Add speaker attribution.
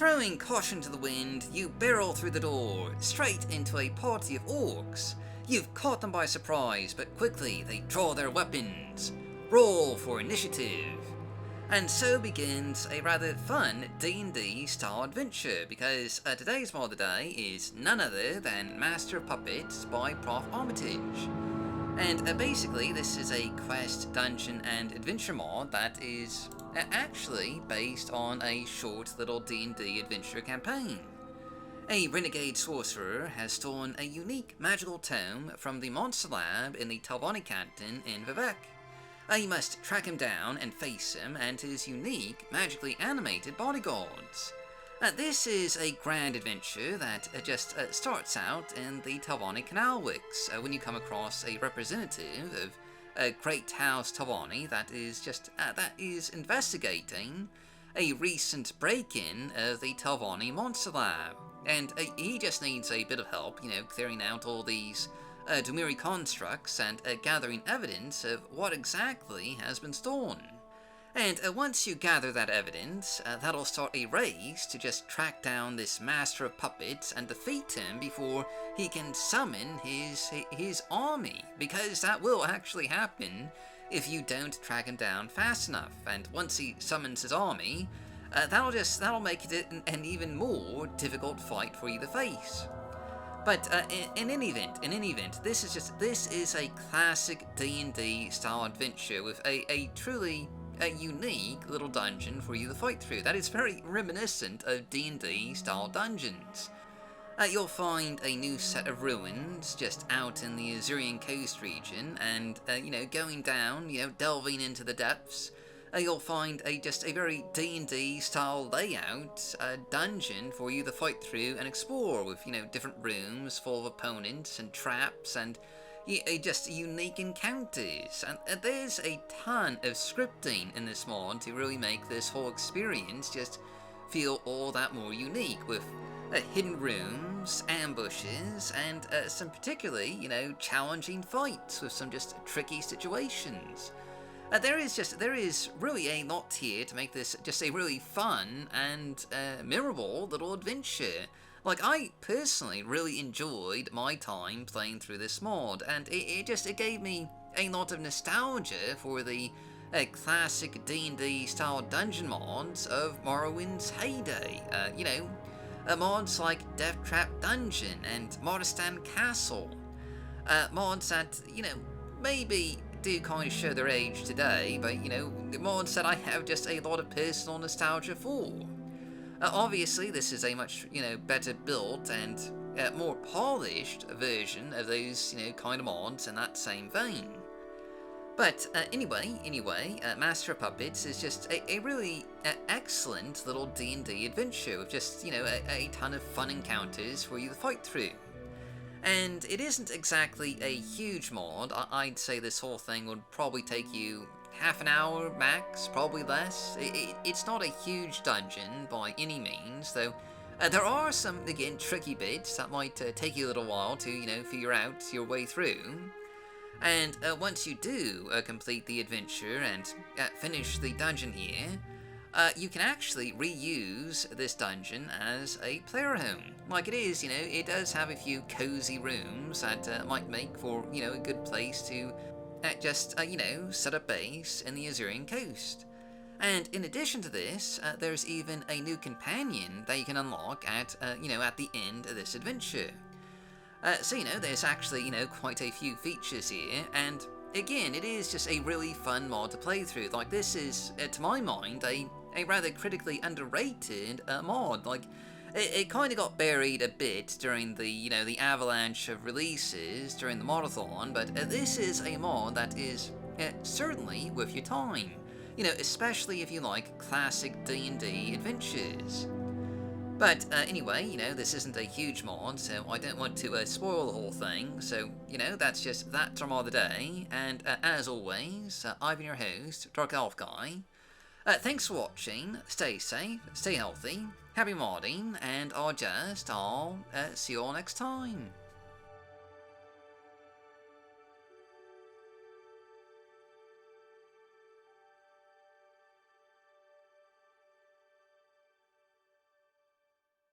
Speaker 1: Throwing caution to the wind, you barrel through the door, straight into a party of orcs. You've caught them by surprise, but quickly they draw their weapons. Roll for initiative. And so begins a rather fun D&D-style adventure, because today's mod of the day is none other than Master of Puppets by ProfArmitage. And basically this is a quest, dungeon and adventure mod that is actually based on a short little D&D adventure campaign. A renegade sorcerer has stolen a unique magical tome from the monster lab in the Telvanni canton in Quebec. You must track him down and face him and his unique, magically animated bodyguards. This is a grand adventure that just starts out in the Telvanni Canal Wicks when you come across a representative of Great House Telvanni that is investigating a recent break-in of the Telvanni Monster Lab. And he just needs a bit of help, clearing out all these Dumiri constructs and gathering evidence of what exactly has been stolen. And once you gather that evidence, that'll start a race to just track down this Master of Puppets and defeat him before he can summon his army, because that will actually happen if you don't track him down fast enough. And once he summons his army, that'll make it an even more difficult fight for you to face. But in any event, this is a classic D&D style adventure with a truly unique little dungeon for you to fight through that is very reminiscent of D&D style dungeons. You'll find a new set of ruins just out in the Azurian coast region, and going down, delving into the depths. You'll find just a very D&D style layout dungeon for you to fight through and explore with different rooms full of opponents and traps and just unique encounters. And there's a ton of scripting in this mod to really make this whole experience just feel all that more unique, with hidden rooms, ambushes, and some particularly challenging fights with some just tricky situations. There is really a lot here to make this just a really fun and memorable little adventure. Like, I personally really enjoyed my time playing through this mod, and it gave me a lot of nostalgia for the classic D&D style dungeon mods of Morrowind's heyday. Mods like DeathTrap Dungeon and Martistan Castle. Mods that, maybe do kind of show their age today, but mods that I have just a lot of personal nostalgia for. Obviously, this is a much better built and more polished version of those kind of mods in that same vein. But anyway, Master of Puppets is just a really excellent little D&D adventure with just a ton of fun encounters for you to fight through. And it isn't exactly a huge mod. I'd say this whole thing would probably take you half an hour max, probably less. It's not a huge dungeon by any means, though there are some, again, tricky bits that might take you a little while to, figure out your way through. And once you do complete the adventure and finish the dungeon here, you can actually reuse this dungeon as a player home. Like it is, it does have a few cozy rooms that might make for, a good place to just, set up base in the Azurian coast. And in addition to this, there's even a new companion that you can unlock at, at the end of this adventure. So, there's actually, quite a few features here, and again, it is just a really fun mod to play through. Like, this is, to my mind, a rather critically underrated mod. Like, it kind of got buried a bit during the, the avalanche of releases during the modathon, but this is a mod that is certainly worth your time. Especially if you like classic D&D adventures. But anyway, this isn't a huge mod, so I don't want to spoil the whole thing, so, that's just that from all the day, and as always, I've been your host, Dark Elf Guy. Thanks for watching, stay safe, stay healthy, happy modding, and I'll see you all next time.